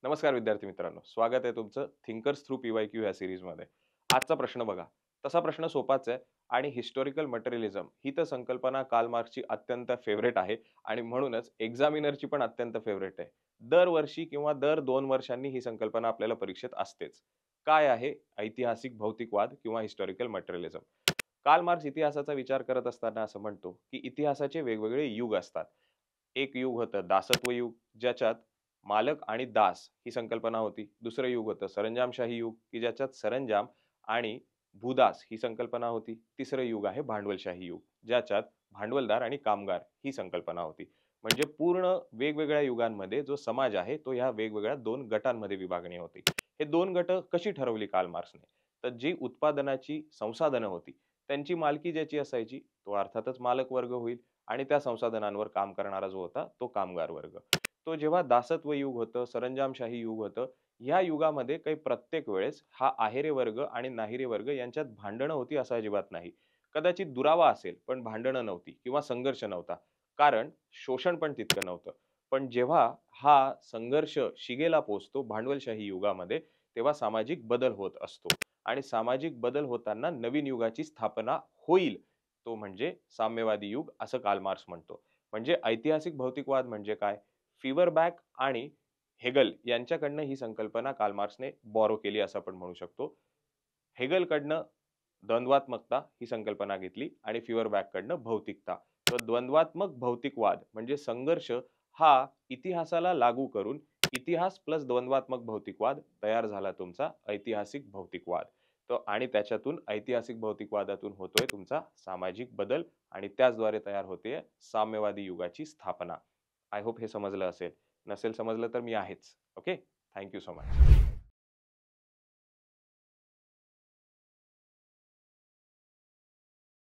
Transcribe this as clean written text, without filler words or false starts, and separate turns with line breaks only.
नमस्कार विद्यार्थी मित्रांनो, स्वागत आहे तुमचं थिंकर्स थ्रू PYQ या सिरीजमध्ये. आजचा प्रश्न बघा. तसा प्रश्न सोपाच आहे आणि हिस्टॉरिकल मटेरियलिझम ही तर संकल्पना कार्ल मार्क्सची अत्यंत फेवरेट आहे आणि म्हणूनच एक्झामिनरची पण अत्यंत फेवरेट आहे. दरवर्षी किंवा दर 2 वर्षांनी ही संकल्पना आपल्याला परीक्षेत असतेच. काय आहे ऐतिहासिक भौतिकवाद किंवा हिस्टॉरिकल मटेरियलिझम? कार्ल मार्क्स इतिहासाचा विचार करत असताना असं म्हणतो, की इतिहासाचे वेगवेगळे युग असतात. एक युग होतं दासत्व युग, ज्याच्यात मालक आणि दास ही संकल्पना होती. दुसरं युग होतं सरंजामशाही युग, की ज्याच्यात सरंजाम आणि भूदास ही संकल्पना होती. तिसरं युग आहे भांडवलशाही युग, ज्याच्यात भांडवलदार आणि कामगार ही संकल्पना होती. म्हणजे पूर्ण वेगवेगळ्या युगांमध्ये जो समाज आहे, तो ह्या वेगवेगळ्या 2 गटांमध्ये विभागणी होती. हे 2 गट कशी ठरवली कार्ल मार्क्सने? तर जी उत्पादनाची संसाधनं होती, त्यांची मालकी ज्याची असायची, तो अर्थातच मालक वर्ग होईल आणि त्या संसाधनांवर काम करणारा जो होता, तो कामगार वर्ग. तो जेव्हा दासत्व युग होतं, सरंजामशाही युग होतं, ह्या युगामध्ये काही प्रत्येक वेळेस हा आहेरे वर्ग आणि नाहिरे वर्ग यांच्यात भांडणं होती असं अजिबात नाही. कदाचित दुरावा असेल, पण भांडणं नव्हती किंवा संघर्ष नव्हता. कारण शोषण पण तितकं नव्हतं. पण जेव्हा हा संघर्ष शिगेला पोहोचतो भांडवलशाही युगामध्ये, तेव्हा सामाजिक बदल होत असतो आणि सामाजिक बदल होताना नवीन युगाची स्थापना होईल. तो म्हणजे साम्यवादी युग असं कार्ल मार्क्स म्हणतो. म्हणजे ऐतिहासिक भौतिकवाद म्हणजे काय? फिवरबॅक आणि हेगल यांच्याकडनं ही संकल्पना कार्ल मार्क्सने बॉरो केली असं आपण म्हणू शकतो. हेगलकडनं द्वंद्वात्मकता ही संकल्पना घेतली आणि फिवरबॅककडनं भौतिकता. तर द्वंद्वात्मक भौतिकवाद म्हणजे संघर्ष हा इतिहासाला लागू करून इतिहास प्लस द्वंद्वात्मक भौतिकवाद तयार झाला तुमचा ऐतिहासिक भौतिकवाद. तर आणि त्याच्यातून ऐतिहासिक भौतिकवादातून होतोय तुमचा सामाजिक बदल आणि त्याचद्वारे तयार होते साम्यवादी युगाची स्थापना. आय होप हे समजलं असेल. नसेल समजलं तर मी आहेच. Okay. Thank you so much.